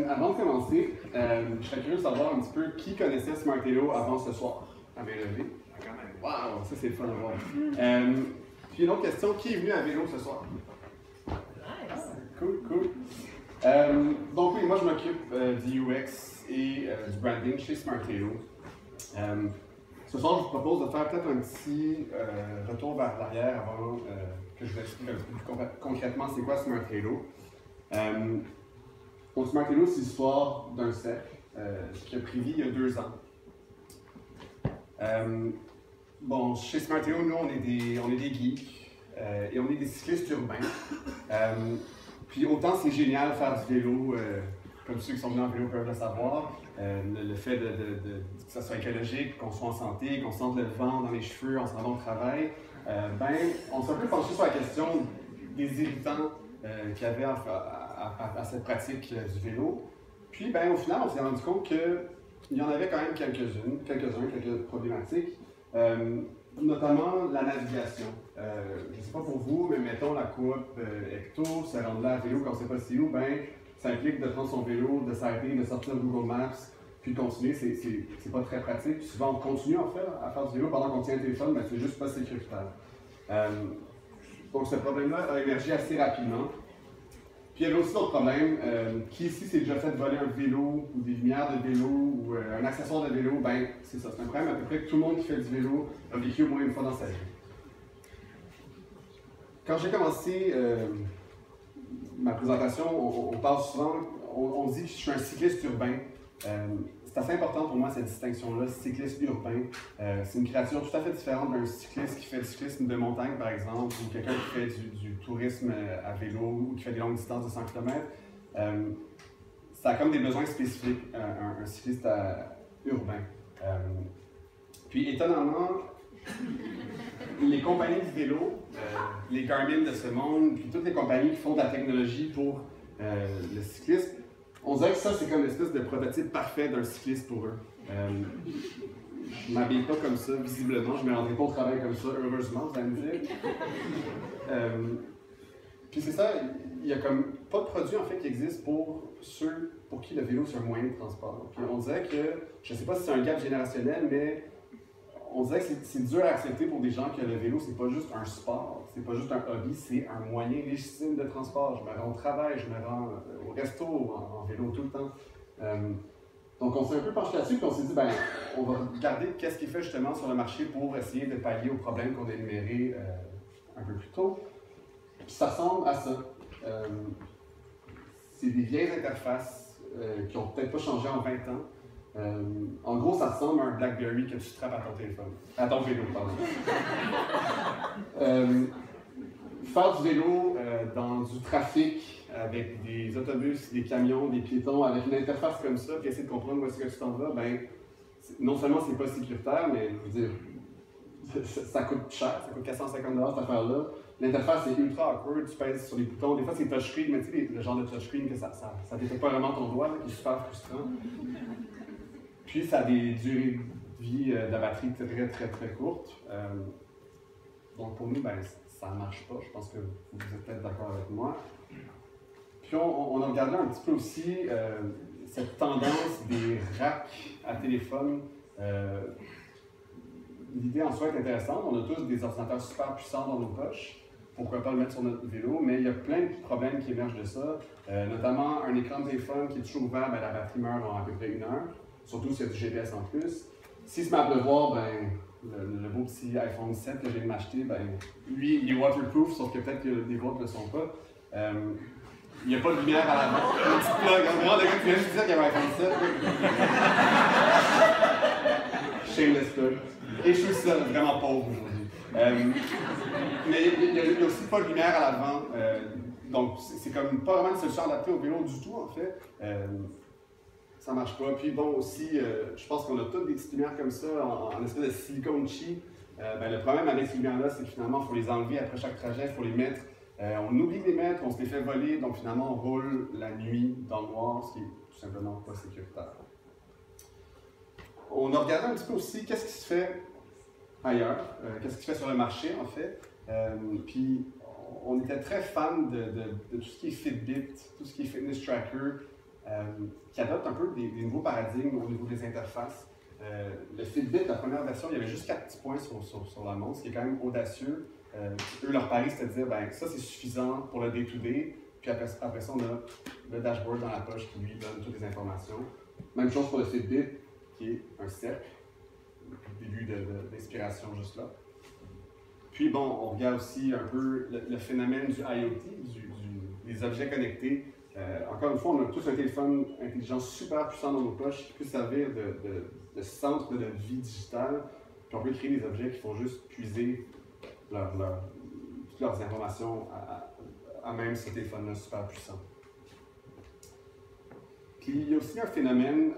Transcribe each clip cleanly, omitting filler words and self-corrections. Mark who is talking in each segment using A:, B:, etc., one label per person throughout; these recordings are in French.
A: Avant de commencer, je serais curieux de savoir un petit peu qui connaissait Smartello avant ce soir. À main levée. Wow, ça c'est le fun à voir. Puis une autre question, qui est venu à vélo ce soir?
B: Nice.
A: Cool, cool. Donc oui, moi je m'occupe du UX et du branding chez Smartello. Ce soir, je vous propose de faire peut-être un petit retour vers l'arrière avant que je vous explique un petit peu plus concrètement c'est quoi Smartello. Donc Smartello, c'est l'histoire d'un cercle qui a pris vie il y a 2 ans. Bon, chez Smartello, nous, on est des geeks et on est des cyclistes urbains. Puis autant c'est génial faire du vélo, comme ceux qui sont venus en vélo peuvent le savoir, le fait que ça soit écologique, qu'on soit en santé, qu'on sente le vent dans les cheveux en se rendant au travail, on s'est un peu penché sur la question des irritants qu'il y avait à cette pratique du vélo. Puis au final, on s'est rendu compte qu'il y en avait quand même quelques problématiques, notamment la navigation. Je ne sais pas pour vous, mais mettons la coop Ecto, se rendre là à vélo quand on ne sait pas c'est où, ça implique de prendre son vélo, de s'arrêter, de sortir Google Maps, puis de continuer. C'est pas très pratique. Puis souvent, on continue en fait à faire du vélo pendant qu'on tient le téléphone, mais c'est juste pas sécuritaire. Donc ce problème-là a émergé assez rapidement. Puis il y avait aussi d'autres problèmes. Qui ici s'est déjà fait voler un vélo, ou des lumières de vélo, ou un accessoire de vélo? C'est ça, c'est un problème à peu près que tout le monde qui fait du vélo a vécu au moins une fois dans sa vie. Quand j'ai commencé ma présentation, on parle souvent, on dit que je suis un cycliste urbain. C'est assez important pour moi cette distinction-là, cycliste urbain. C'est une créature tout à fait différente d'un cycliste qui fait du cyclisme de montagne, par exemple, ou quelqu'un qui fait du tourisme à vélo, ou qui fait des longues distances de 100 km. Ça a comme des besoins spécifiques, un cycliste urbain. Puis étonnamment, les compagnies de vélo, les Garmin de ce monde, puis toutes les compagnies qui font de la technologie pour le cyclisme, on dirait que ça, c'est comme l'espèce de prototype parfait d'un cycliste pour eux. Je ne m'habille pas comme ça, visiblement. Je ne me rendrai pas au travail comme ça, heureusement, vous allez me dire. Puis c'est ça, il n'y a comme pas de produit en fait qui existe pour ceux pour qui le vélo c'est un moyen de transport. Puis on dirait que, je ne sais pas si c'est un gap générationnel, mais on dirait que c'est dur à accepter pour des gens que le vélo, c'est pas juste un sport, c'est pas juste un hobby, c'est un moyen légitime de transport. Je me rends au travail, je me rends au resto en vélo tout le temps. Donc on s'est un peu penché là-dessus, puis on s'est dit, on va regarder qu'est-ce qui est fait justement sur le marché pour essayer de pallier aux problèmes qu'on a énumérés un peu plus tôt. Puis ça ressemble à ça. C'est des vieilles interfaces qui n'ont peut-être pas changé en 20 ans. En gros, ça ressemble à un BlackBerry que tu strappes à ton téléphone. À ton vélo, pardon. Faire du vélo dans du trafic, avec des autobus, des camions, des piétons, avec une interface comme ça, puis essayer de comprendre où est-ce que tu t'en vas, non seulement c'est pas sécuritaire, mais je veux dire, ça coûte cher, ça coûte 450 $ cette affaire-là. L'interface est ultra awkward, tu pèses sur les boutons, des fois c'est touchscreen, mais tu sais, le genre de touchscreen que ça détecte pas vraiment ton doigt, là, qui est super frustrant. Puis ça a des durées de vie de batterie très courtes. Donc pour nous, ça ne marche pas. Je pense que vous êtes peut-être d'accord avec moi. Puis on a regardé un petit peu aussi cette tendance des racks à téléphone. L'idée en soi est intéressante. On a tous des ordinateurs super puissants dans nos poches. Pourquoi pas le mettre sur notre vélo? Mais il y a plein de problèmes qui émergent de ça. Notamment un écran de téléphone qui est toujours ouvert, la batterie meurt en à peu près 1 heure. Surtout s'il y a du GPS en plus. S'il se met à pleuvoir, le beau petit iPhone 7 que je viens de m'acheter, lui, il est waterproof, sauf que peut-être que les vôtres ne le sont pas. Il n'y a pas de lumière à l'avant. Un petit plug, en gros, le gars qui vient juste dire qu'il y a un iPhone 7. Shameless plug. Et je suis seul, vraiment pauvre aujourd'hui. Mais il n'y a aussi pas de lumière à l'avant. Donc, c'est comme pas vraiment une solution adaptée au vélo du tout, en fait. Ça marche pas. Puis bon, aussi, je pense qu'on a toutes des petites lumières comme ça, en espèce de silicone cheap. Le problème avec ces lumières-là, c'est que finalement, il faut les enlever après chaque trajet, il faut les mettre. On oublie de les mettre, on se les fait voler, donc finalement, on roule la nuit dans le noir, ce qui est tout simplement pas sécuritaire. On a regardé un petit peu aussi qu'est-ce qui se fait ailleurs, qu'est-ce qui se fait sur le marché, en fait. Puis on était très fan de tout ce qui est Fitbit, tout ce qui est fitness tracker. qui adopte un peu des nouveaux paradigmes au niveau des interfaces. Le Fitbit, la première version, il y avait juste 4 petits points sur la montre, ce qui est quand même audacieux. Eux, leur pari, c'était de dire, ben, ça c'est suffisant pour le day-to-day, puis après ça, on a le dashboard dans la poche qui lui donne toutes les informations. Même chose pour le Fitbit, qui est un cercle, début d'inspiration juste là. Puis bon, on regarde aussi un peu le phénomène du IoT, des objets connectés. Encore une fois, on a tous un téléphone intelligent super puissant dans nos poches qui peut servir de centre de notre vie digitale. Puis on peut créer des objets qui font juste puiser toutes leurs informations à même ce téléphone-là super puissant. Puis il y a aussi un phénomène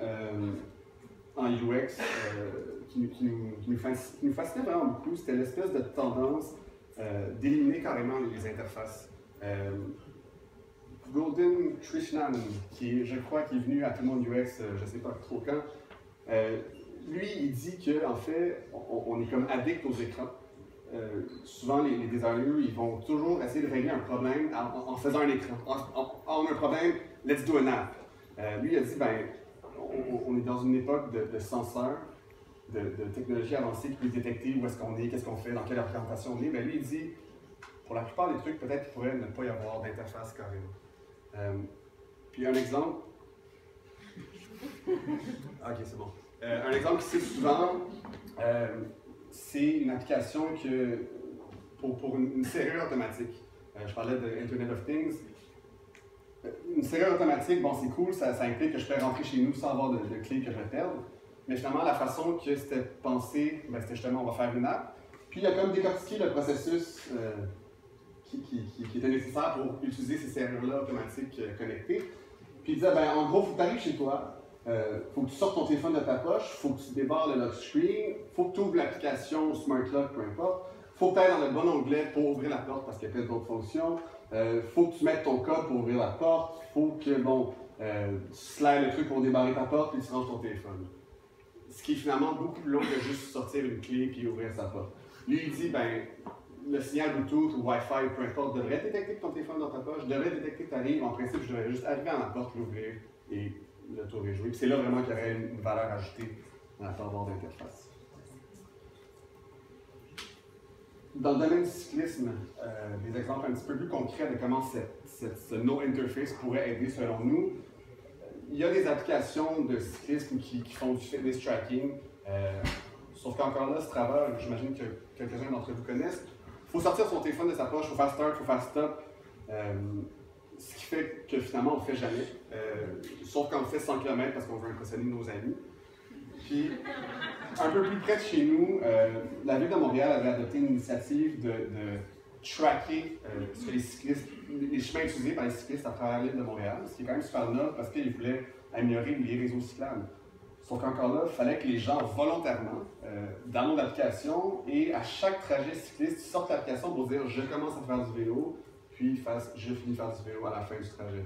A: en UX qui nous fascinait vraiment beaucoup, c'était l'espèce de tendance d'éliminer carrément les interfaces. Golden Krishnan, je crois, qui est venu à tout le monde UX, je ne sais pas trop quand, lui, il dit qu'en fait, on est comme addict aux écrans. Souvent, les designers, ils vont toujours essayer de régler un problème en faisant un écran. On a un problème, let's do an app. Lui, il a dit, ben, on est dans une époque de senseurs, de technologies avancées qui peuvent détecter où est-ce qu'on est, qu'est-ce qu'on fait, dans quelle orientation on est. Mais lui, il dit, pour la plupart des trucs, peut-être qu'il pourrait ne pas y avoir d'interface carrément. Puis un exemple. Ok, c'est bon. Un exemple qui cite souvent, c'est une application pour une serrure automatique. Je parlais de Internet of Things. Une serrure automatique, bon, c'est cool, ça implique que je peux rentrer chez nous sans avoir de clé que je vais perdre. Mais finalement, la façon que c'était pensé, ben, c'était justement, on va faire une app. Puis il y a comme décortiqué le processus qui était nécessaire pour utiliser ces serrures-là automatiques connectées. Puis il disait, ben, en gros, il faut que tu arrives chez toi, faut que tu sortes ton téléphone de ta poche, faut que tu débarres le lock screen, faut que tu ouvres l'application Smart Lock, peu importe. Faut que tu ailles dans le bon onglet pour ouvrir la porte parce qu'il y a plein d'autres fonctions. Faut que tu mettes ton code pour ouvrir la porte. Faut que, bon, tu slides le truc pour débarrer ta porte puis tu ranges ton téléphone. Ce qui est finalement beaucoup plus long que juste sortir une clé puis ouvrir sa porte. Lui, il dit, ben, le signal Bluetooth ou Wi-Fi, peu importe, devrait détecter que ton téléphone est dans ta poche, devrait détecter que tu arrives. En principe, je devrais juste arriver à la porte, l'ouvrir et le tour est joué. Puis c'est là vraiment qu'il y aurait une valeur ajoutée dans la forme d'interface. Dans le domaine du cyclisme, des exemples un petit peu plus concrets de comment ce no interface pourrait aider selon nous. Il y a des applications de cyclisme qui font du fitness tracking, sauf qu'encore là, ce travail, j'imagine que quelques-uns d'entre vous connaissent. Il faut sortir son téléphone de sa poche, il faut faire start, il faut faire stop. Ce qui fait que finalement, on ne fait jamais. Sauf quand on fait 100 km parce qu'on veut impressionner nos amis. Puis, un peu plus près de chez nous, la Ville de Montréal avait adopté une initiative de tracker les chemins utilisés par les cyclistes à travers l'île de Montréal, ce qui est quand même super noble parce qu'ils voulaient améliorer les réseaux cyclables. Sauf qu'encore là, il fallait que les gens volontairement downloadent l'application et à chaque trajet cycliste, ils sortent l'application pour dire « je commence à faire du vélo », puis ils fassent « je finis de faire du vélo à la fin du trajet ».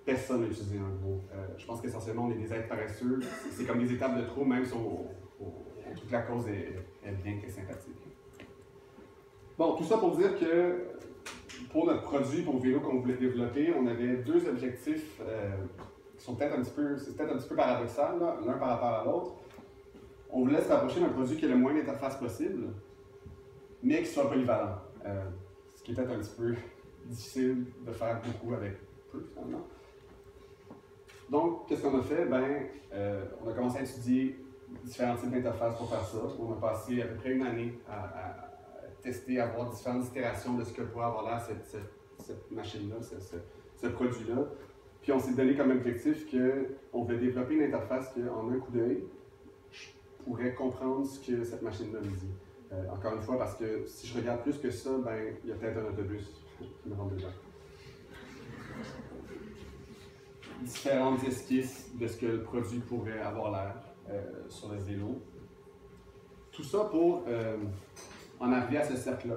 A: Personne n'a utilisé un gros. Je pense qu'essentiellement, on est des êtres paresseux. C'est comme des étapes de trop, même si on trouve que la cause est bien et sympathique. Bon, tout ça pour dire que pour notre produit, pour le vélo qu'on voulait développer, on avait deux objectifs qui sont peut-être un petit peu paradoxal, l'un par rapport à l'autre. On voulait se rapprocher d'un produit qui ait le moins d'interface possible, mais qui soit polyvalent. Ce qui est peut-être un petit peu difficile de faire beaucoup avec peu, finalement. Donc, qu'est-ce qu'on a fait? Ben, on a commencé à étudier différents types d'interfaces pour faire ça. On a passé à peu près une année à tester, à voir différentes itérations de ce que pourrait avoir l'air cette machine-là, ce produit-là. Puis on s'est donné comme objectif qu'on voulait développer une interface qu'en un coup d'œil, je pourrais comprendre ce que cette machine-là me dit. Encore une fois, parce que si je regarde plus que ça, ben, il y a peut-être un autobus qui me rentre dedans. Différentes esquisses de ce que le produit pourrait avoir l'air sur le vélo. Tout ça pour en arriver à ce cercle-là.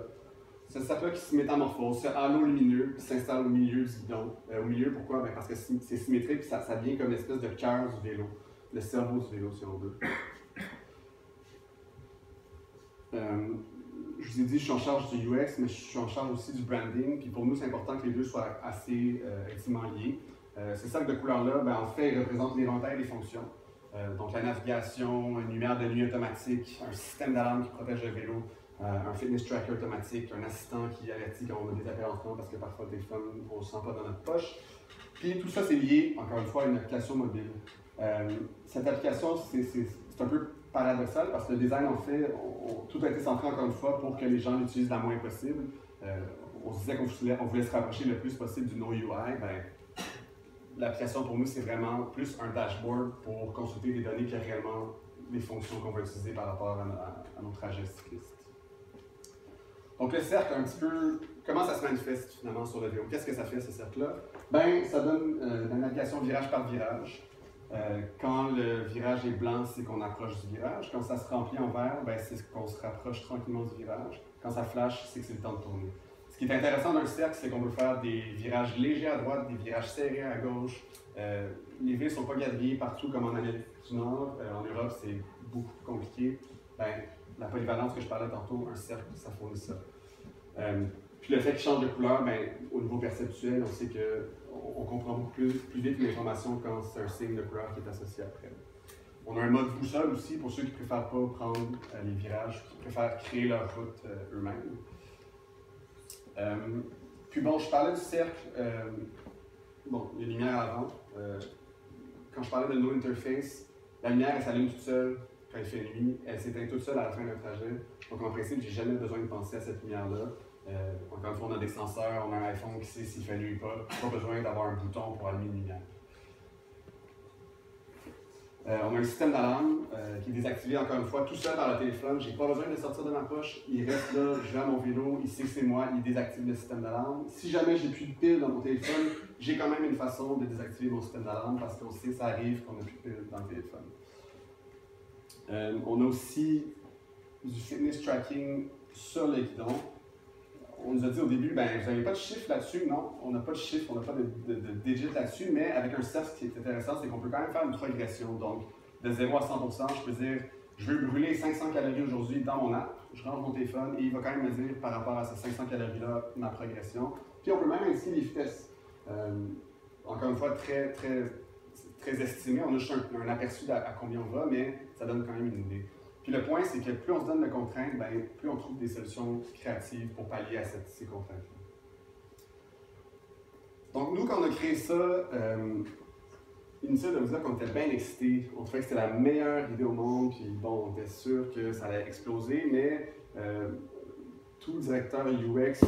A: Ce cercle-là qui se métamorphose, ce halo lumineux qui s'installe au milieu du guidon. Au milieu, pourquoi? Ben parce que c'est symétrique et ça devient comme une espèce de cœur du vélo, le cerveau du vélo si on veut. Je vous ai dit, je suis en charge du UX, mais je suis en charge aussi du branding. Puis pour nous, c'est important que les deux soient assez intimement liés. Ces cercles de couleurs-là, ben, en fait, ils représentent l'éventail des fonctions. Donc la navigation, une lumière de nuit automatique, un système d'alarme qui protège le vélo, un fitness tracker automatique, un assistant qui avertit quand on a des appels entrants parce que parfois le téléphone, on ne le sent pas dans notre poche. Puis tout ça, c'est lié, encore une fois, à une application mobile. Cette application, c'est un peu paradoxal parce que le design, en fait, tout a été centré, encore une fois, pour que les gens l'utilisent le moins possible. On se disait qu'on voulait se rapprocher le plus possible du no UI. Ben, l'application, pour nous, c'est vraiment plus un dashboard pour consulter des données que réellement les fonctions qu'on va utiliser par rapport à nos trajets cyclistes. Donc le cercle, un petit peu, comment ça se manifeste finalement sur le vélo? Qu'est-ce que ça fait, ce cercle-là? Ben, ça donne la navigation virage par virage. Quand le virage est blanc, c'est qu'on approche du virage. Quand ça se remplit en vert, ben, c'est qu'on se rapproche tranquillement du virage. Quand ça flash, c'est que c'est le temps de tourner. Ce qui est intéressant d'un cercle, c'est qu'on peut faire des virages légers à droite, des virages serrés à gauche. Les villes ne sont pas quadrillées partout comme en Amérique du Nord. En Europe, c'est beaucoup plus compliqué. Ben, la polyvalence que je parlais tantôt, un cercle, ça fournit ça. Puis le fait qu'il change de couleur, ben, au niveau perceptuel, on sait qu'on comprend beaucoup plus vite l'information quand c'est un signe de couleur qui est associé après. On a un mode boussole aussi pour ceux qui ne préfèrent pas prendre les virages, qui préfèrent créer leur route eux-mêmes. Puis bon, je parlais du cercle, bon, les lumières avant. Quand je parlais de no interface, la lumière, elle s'allume toute seule quand il fait nuit, elle s'éteint toute seule à la fin d'un trajet. Donc en principe, j'ai jamais besoin de penser à cette lumière-là. Encore une fois, on a des senseurs, on a un iPhone qui sait s'il fait nuit ou pas. Pas besoin d'avoir un bouton pour allumer une lumière. On a un système d'alarme qui est désactivé encore une fois tout seul dans le téléphone. Je n'ai pas besoin de le sortir de ma poche. Il reste là, je vais à mon vélo, il sait que c'est moi, il désactive le système d'alarme. Si jamais j'ai plus de piles dans mon téléphone, j'ai quand même une façon de désactiver mon système d'alarme parce qu'on sait que ça arrive qu'on n'a plus de piles dans le téléphone. On a aussi du fitness tracking sur le guidon. On nous a dit au début, ben, vous n'avez pas de chiffre là-dessus. Non, on n'a pas de chiffre, on n'a pas de digit là-dessus, mais avec un cercle, ce qui est intéressant, c'est qu'on peut quand même faire une progression. Donc, de 0 à 100%, je peux dire, je veux brûler 500 calories aujourd'hui dans mon app, je rentre mon téléphone et il va quand même me dire par rapport à ces 500 calories-là, ma progression. Puis on peut même indiquer les vitesses. Encore une fois, très estimé. On a juste un aperçu à combien on va, mais ça donne quand même une idée. Puis le point, c'est que plus on se donne de contraintes, ben, plus on trouve des solutions créatives pour pallier à ces contraintes-là. Donc nous, quand on a créé ça, inutile de vous dire qu'on était bien excités. On trouvait que c'était la meilleure idée au monde, puis bon, on était sûr que ça allait exploser, mais tout directeur UX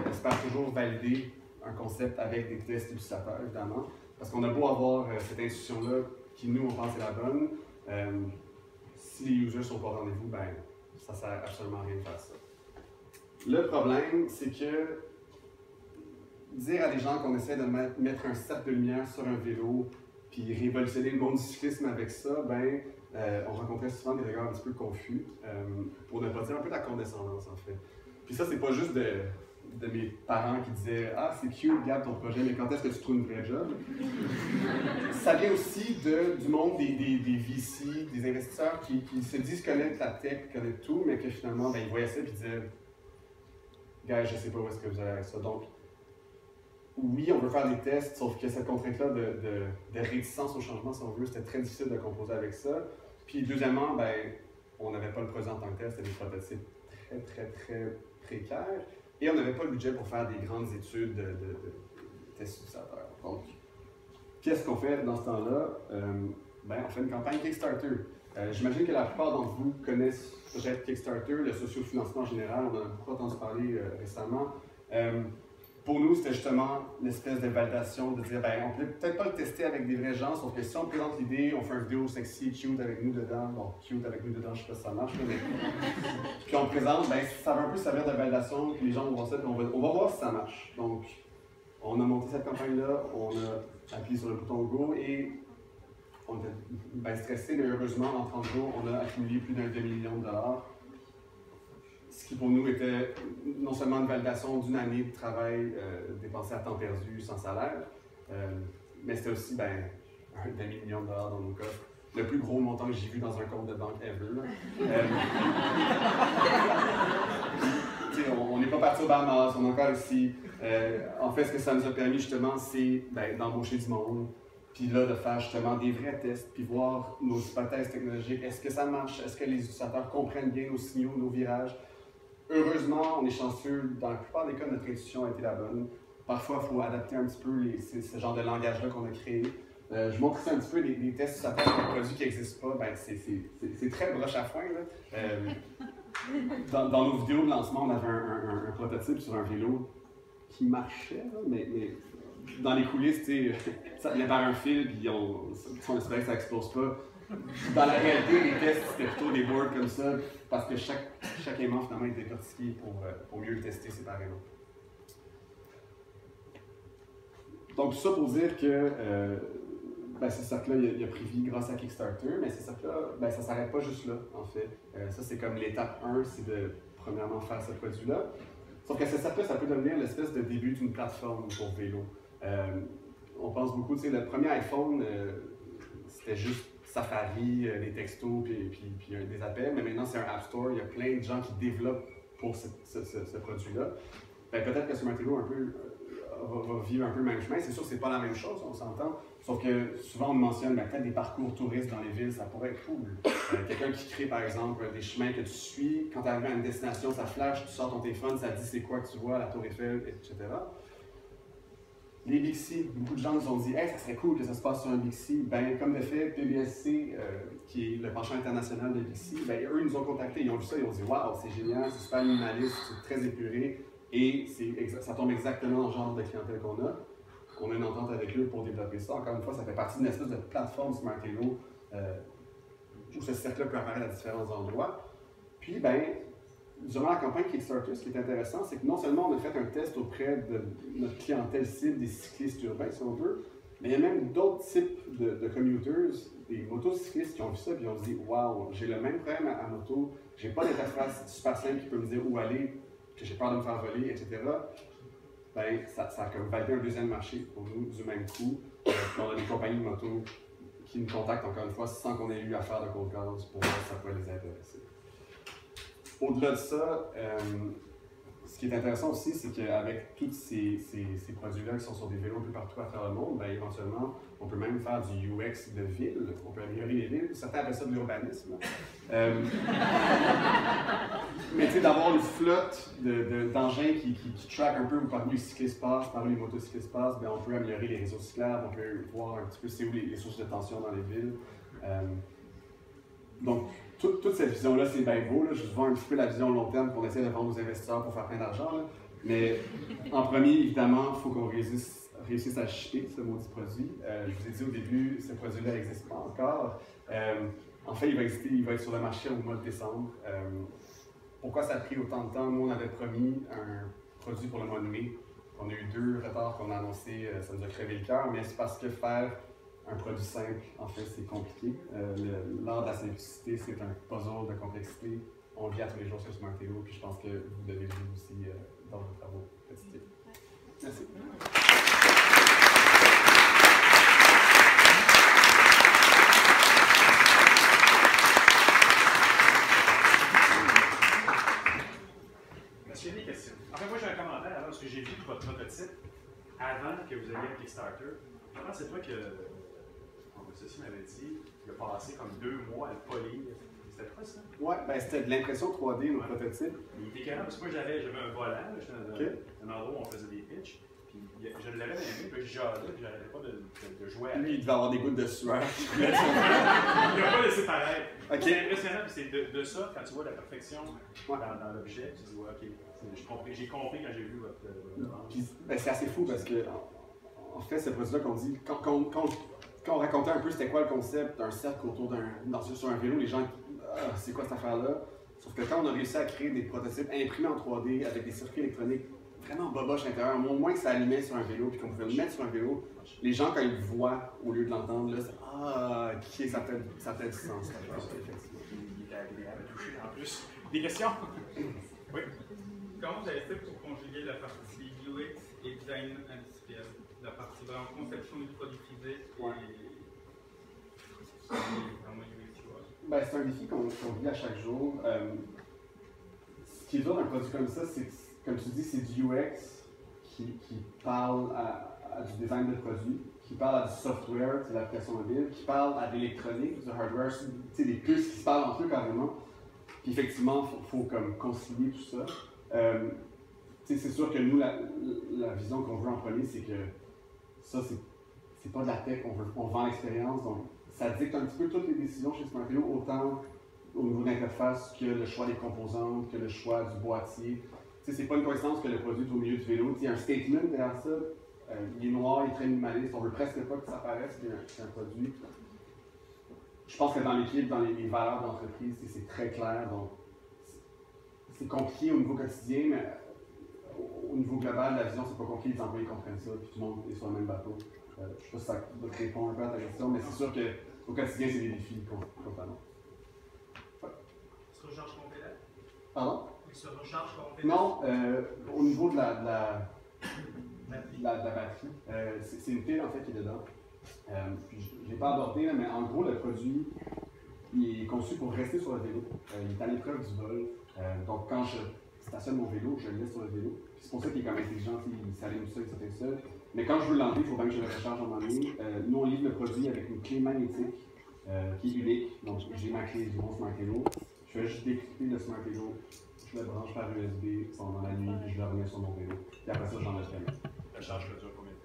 A: espère toujours valider un concept avec des tests utilisateurs, évidemment, parce qu'on a beau avoir cette intuition-là qui, nous, on pense est la bonne, si les users ne sont pas au rendez-vous, ben, ça ne sert absolument à rien de faire ça. Le problème, c'est que dire à des gens qu'on essaie de mettre un cercle de lumière sur un vélo puis révolutionner le monde du cyclisme avec ça, ben, on rencontrait souvent des regards un petit peu confus, pour ne pas dire un peu de la condescendance, en fait. Puis ça, c'est pas juste de mes parents qui disaient « Ah, c'est cute, Gab, ton projet, mais quand est-ce que tu trouves une vraie job? » Ça vient aussi du monde des VC, des investisseurs qui se disent connaître la tech, connaître tout, mais que finalement, ben, ils voyaient ça et ils disaient « Gars, je sais pas où est-ce que vous allez avec ça. » Donc, oui, on veut faire des tests, sauf que cette contrainte-là de réticence au changement, si on veut, c'était très difficile de composer avec ça. Puis deuxièmement, ben, on n'avait pas le projet en tant que tel, c'était des prototypes très précaires. Et on n'avait pas le budget pour faire des grandes études de tests utilisateurs. Donc, qu'est-ce qu'on fait dans ce temps-là? Ben, on fait une campagne Kickstarter. J'imagine que la plupart d'entre vous connaissent peut-être Kickstarter, le sociofinancement en général, on en a beaucoup entendu parler récemment. Pour nous, c'était justement l'espèce de validation de dire, ben, on peut peut-être pas le tester avec des vrais gens, sauf que si on présente l'idée, on fait une vidéo sexy, cute avec nous dedans, bon, cute avec nous dedans, je sais pas si ça marche, mais puis on présente, ben, ça va un peu servir de validation, puis les gens vont voir ça, puis on va voir si ça marche. Donc, on a monté cette campagne-là, on a appuyé sur le bouton Go et on était bien stressés, mais heureusement, en 30 jours, on a accumulé plus d'1 demi-million de dollars. Ce qui pour nous était non seulement une validation d'une année de travail dépensé à temps perdu sans salaire, mais c'était aussi ben, un demi-million de dollars dans nos cas. Le plus gros montant que j'ai vu dans un compte de banque ever. On n'est pas parti au Bahamas, on est encore ici. En fait, ce que ça nous a permis justement, c'est d'embaucher du monde, puis là, de faire justement des vrais tests, puis voir nos hypothèses technologiques. Est-ce que ça marche? Est-ce que les utilisateurs comprennent bien nos signaux, nos virages? Heureusement, on est chanceux. Dans la plupart des cas, notre intuition a été la bonne. Parfois, il faut adapter un petit peu ce genre de langage-là qu'on a créé. Je montre ici un petit peu des tests utilisateurs sur des produits qui n'existent pas. C'est très broche à foin. Dans nos vidéos de lancement, on avait un prototype sur un vélo qui marchait, là, mais dans les coulisses, ça tenait par un fil, puis on espérait que ça n'explose pas. Dans la réalité, les tests, c'était plutôt des boards comme ça, parce que chaque aimant, finalement, est décortiqué pour mieux le tester séparément. Donc, tout ça pour dire que ce cercle-là, il a pris vie grâce à Kickstarter, mais ce cercle-là, ça ne s'arrête pas juste là, en fait. Ça, c'est comme l'étape 1, c'est de, premièrement, faire ce produit-là. Sauf que ce cercle-là, ça peut devenir l'espèce de début d'une plateforme pour vélo. On pense beaucoup, le premier iPhone, c'était juste Safari, des textos, puis des appels, mais maintenant c'est un App Store, il y a plein de gens qui développent pour ce produit-là. Peut-être que sur Martello, un peu, va vivre un peu le même chemin. C'est sûr que c'est pas la même chose, on s'entend. Sauf que souvent on mentionne peut-être des parcours touristes dans les villes, ça pourrait être cool. Quelqu'un qui crée par exemple des chemins que tu suis, quand tu arrives à une destination, ça flash, tu sors ton téléphone, ça te dit c'est quoi que tu vois, la Tour Eiffel, etc. Les Bixi, beaucoup de gens nous ont dit hey, ça serait cool que ça se passe sur un Bixi. Ben, comme de fait, PBSC, qui est le penchant international de Bixi, eux nous ont contactés, ils ont vu ça, ils ont dit waouh, c'est génial, c'est super minimaliste, c'est très épuré et ça tombe exactement dans le genre de clientèle qu'on a. On a une entente avec eux pour développer ça. Encore une fois, ça fait partie d'une espèce de plateforme Smartello où ce cercle-là peut apparaître à différents endroits. Puis, durant la campagne Kickstarter, ce qui est intéressant, c'est que non seulement on a fait un test auprès de notre clientèle cible, des cyclistes urbains, si on veut, mais il y a même d'autres types de commuters, des motocyclistes qui ont vu ça et qui ont dit « Wow, j'ai le même problème à moto, j'ai pas d'interface super simple qui peut me dire où aller, que j'ai peur de me faire voler, etc. » Ça a comme validé un deuxième marché pour nous du même coup. On a des compagnies de moto qui nous contactent encore une fois sans qu'on ait eu à faire de cold calls pour voir si ça pourrait les intéresser. Au-delà de ça, ce qui est intéressant aussi, c'est qu'avec tous ces produits-là qui sont sur des vélos un peu partout à travers le monde, éventuellement, on peut même faire du UX de ville, on peut améliorer les villes. Certains appellent ça de l'urbanisme. Mais tu sais, d'avoir une flotte d'engins qui track un peu par où les cyclistes passent, par où les motocyclistes passent, on peut améliorer les réseaux cyclables, on peut voir un petit peu c'est où les sources de tension dans les villes. Donc, toute cette vision-là, c'est bien beau. Là. Je vends un petit peu la vision long terme qu'on essaie de vendre aux investisseurs pour faire plein d'argent. Mais en premier, évidemment, il faut qu'on réussisse à acheter ce maudit produit. Je vous ai dit au début, ce produit-là n'existe pas encore. En fait, il va être sur le marché au mois de décembre. Pourquoi ça a pris autant de temps? Nous, on avait promis un produit pour le mois de mai. On a eu 2 retards qu'on a annoncés, ça nous a crevé le cœur, mais c'est parce que faire un produit simple, en fait, c'est compliqué. L'art de la simplicité, c'est un puzzle de complexité. On le vit à tous les jours sur Smartello, puis je pense que vous devez le vivre aussi dans vos travaux quotidiens. Merci.
C: Monsieur, des questions. En fait, moi, j'ai un commentaire alors, parce que j'ai vu votre prototype avant que vous ayez un Kickstarter. Comment c'est toi que mon associé m'avait dit il a passé comme 2 mois à le polir. C'était quoi ça?
A: Ouais, c'était de l'impression 3D, nos prototypes.
C: Il était carré parce que moi j'avais un volant, j'étais dans un endroit où on faisait des pitchs. Puis je l'avais aimé, puis je jasais, puis j'arrêtais pas de jouer avec.
A: Lui, il devait avoir des gouttes de sueur.
C: Il n'a pas laissé paraître.
A: Okay.
C: C'est impressionnant, puis c'est de ça, quand tu vois la perfection dans l'objet, tu dis, ouais, ok, j'ai compris quand j'ai vu votre.
A: C'est assez fou parce que, en fait, ce produit-là qu'on dit, quand on racontait un peu c'était quoi le concept d'un cercle autour sur un vélo, les gens c'est quoi cette affaire-là? Sauf que quand on a réussi à créer des prototypes imprimés en 3D avec des circuits électroniques vraiment boboches à l'intérieur, au moins que ça allumait sur un vélo puis qu'on pouvait le mettre sur un vélo, les gens quand ils le voient au lieu de l'entendre, là, c'est ça fait du sens cette affaire, effectivement.
C: Il était agréable à toucher en plus. Des questions? Oui.
D: Comment vous avez fait pour conjuguer la partie UX et design industriel? La partie vraiment conception du produit physique et vraiment UX, tu vois?
A: C'est un défi qu'on vit à chaque jour. Ce qui est dur d'un produit comme ça, c'est comme tu dis, c'est du UX qui parle à du design de produit, qui parle à du software, c'est l'application mobile, qui parle à de l'électronique, du hardware, des puces qui se parlent entre eux carrément. Puis effectivement, il faut comme concilier tout ça. C'est sûr que nous, la vision qu'on veut en premier, c'est que ça, c'est pas de la tech, on vend l'expérience. Donc, ça dicte un petit peu toutes les décisions chez Smartelo, autant au niveau de l'interface que le choix des composantes, que le choix du boîtier. C'est pas une coïncidence que le produit est au milieu du vélo. Il y a un statement derrière ça. Il est noir, il est très minimaliste. On veut presque pas que ça paraisse c'est un produit. Je pense que dans l'équipe, dans les valeurs de l'entreprise, c'est très clair. Donc, c'est compliqué au niveau quotidien, mais au niveau global, la vision, c'est pas compliqué. Les employés comprennent ça, puis tout le monde est sur le même bateau. Je ne sais pas si ça répond un peu à ta question, mais c'est sûr qu'au quotidien, c'est des défis totalement.
E: Il se recharge complètement?
A: Pardon?
E: Il se recharge complètement?
A: Non, au niveau de la batterie, c'est une pile en fait qui est dedans. Puis je ne l'ai pas abordé, là, mais en gros, le produit il est conçu pour rester sur le vélo. Il est à l'épreuve du vol. Donc quand je stationne mon vélo, je le laisse sur le vélo. C'est pour ça qu'il est comme intelligent, il s'allume seul, il s'éteint seul. Mais quand je veux l'enlever, il faut bien que je le recharge en ligne. Nous, on livre le produit avec une clé magnétique qui est unique. Donc j'ai ma clé du bon Smartelo. Je vais juste décrypter le Smartelo. Je le branche par USB pendant la nuit, puis je le remets sur mon vélo. Puis après ça, j'enlève le camion.
C: La charge dure combien de temps?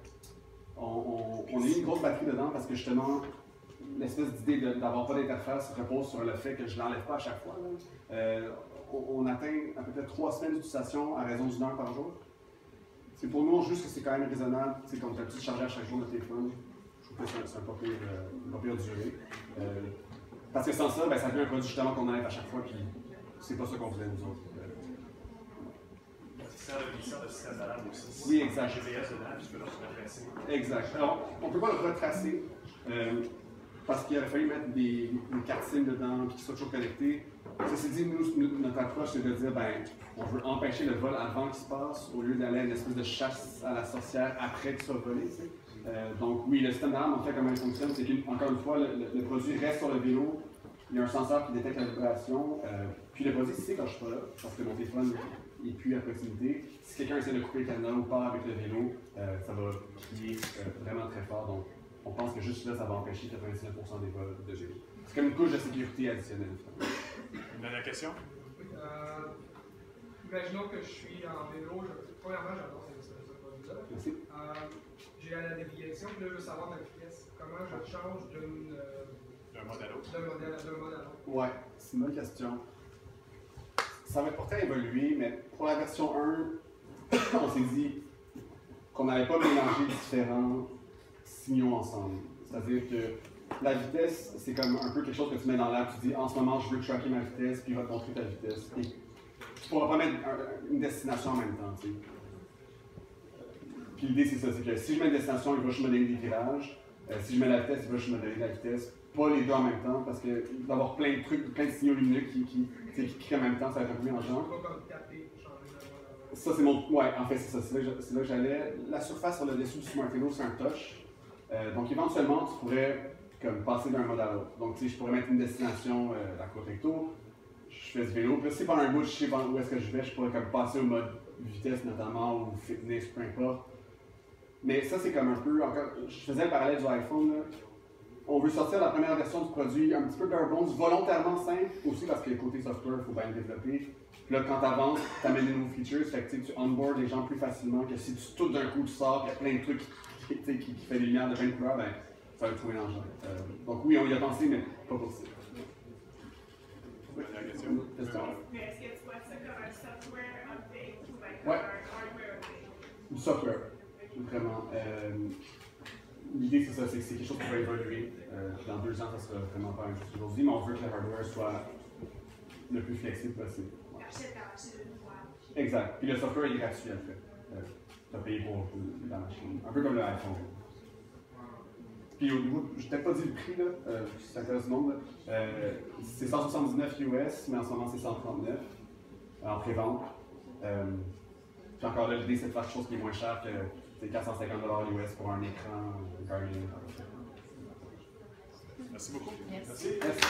A: On a mis une grosse batterie dedans parce que justement, l'espèce d'idée d'avoir pas d'interface repose sur le fait que je ne l'enlève pas à chaque fois. On atteint à peu près 3 semaines d'utilisation à raison d'1 heure par jour. C'est pour nous, juste que c'est quand même raisonnable. C'est comme tu as pu charger à chaque jour notre téléphone. Je trouve que c'est un pas pire durée. Parce que sans ça, ça devient un produit justement qu'on enlève à chaque fois, puis c'est pas ça qu'on voulait nous autres.
C: Il sert de système d'alarme aussi.
A: Oui, exact.
C: GPS dedans, puis tu peux le retracer.
A: Exact. Alors, on ne peut pas le retracer parce qu'il aurait fallu mettre des cartes SIM dedans et qu'il soit toujours connecté. Ceci dit, nous, notre approche, c'est de dire on veut empêcher le vol avant qu'il se passe au lieu d'aller à une espèce de chasse à la sorcière après qu'il soit volé. Donc, oui, le système d'alarme, en fait, comment il fonctionne, c'est qu'encore une fois, le produit reste sur le vélo. Il y a un senseur qui détecte la vibration. Puis le produit sait quand je suis pas là, parce que mon téléphone n'est plus à proximité. Si quelqu'un essaie de couper le cadenas ou part avec le vélo, ça va crier vraiment très fort. Donc, on pense que juste là, ça va empêcher 99% des vols de vélo. C'est comme une couche de sécurité additionnelle.
C: Une dernière question?
F: Imaginons que je suis en vélo. Premièrement, j'adore ce produit-là.
A: Merci.
F: J'ai à la navigation, puis là, je veux savoir ma vitesse. Comment je change
C: D'un mode à l'autre.
F: d'un modèle à l'autre?
A: Ouais, c'est une bonne question. Ça va pourtant évoluer, mais pour la version 1, on s'est dit qu'on n'allait pas mélanger différents signaux ensemble. C'est-à-dire que la vitesse, c'est comme un peu quelque chose que tu mets dans l'app, tu dis en ce moment je veux tracker ma vitesse, puis il va te montrer ta vitesse. Et tu ne pourras pas mettre une destination en même temps. Tu sais. Puis l'idée c'est ça, c'est que si je mets une destination, il va juste me donner des virages. Si je mets la vitesse, il va juste me donner la vitesse. Pas les deux en même temps, parce que d'avoir plein de trucs, plein de signaux lumineux qui créent en même temps, ça va être un peu mélangeant. Ça, c'est mon. Ouais, en fait, c'est ça. C'est là que j'allais. La surface sur le dessus du Smartelo, c'est un touch. Donc, éventuellement, tu pourrais comme, passer d'un mode à l'autre. Donc, tu sais, je pourrais mettre une destination à côte recto. Je fais du vélo. Puis, si pendant un bout, je sais où est-ce que je vais, je pourrais comme, passer au mode vitesse, notamment, ou fitness, peu importe. Mais ça, c'est comme un peu. Encore, je faisais le parallèle du iPhone. Là. On veut sortir la première version du produit un petit peu bare bones, volontairement simple, aussi parce que côté software, il faut bien le développer. Puis là, quand tu avances, tu amènes des nouveaux features, fait que tu onboard les gens plus facilement que si tout d'un coup tu sors, il y a plein de trucs qui fait des lumières de plein de couleurs, ça va être trop mélangeant. Donc oui, on y a pensé, mais pas possible.
C: Dernière question.
B: Mais est-ce que tu vois ça comme un software update ou comme
A: Ouais.
B: un hardware update?
A: Du software, vraiment. L'idée, c'est ça, c'est que c'est quelque chose qui va évoluer. Dans 2 ans, ça sera vraiment pas un chose aujourd'hui, mais on veut que le hardware soit le plus flexible possible. Ouais.
B: Achète une fois.
A: Exact. Puis le software est gratuit, en fait. Tu as payé pour la machine. Un peu comme le iPhone. Puis au niveau, je t'ai pas dit le prix, là, si ça intéresse le monde. C'est 179 US, mais en ce moment, c'est 139 en pré-vente. Puis encore là, l'idée, c'est de faire quelque chose qui est moins cher que. C'est 450 $ US pour un écran Guardian.
C: Merci beaucoup.
B: Merci.
A: Merci.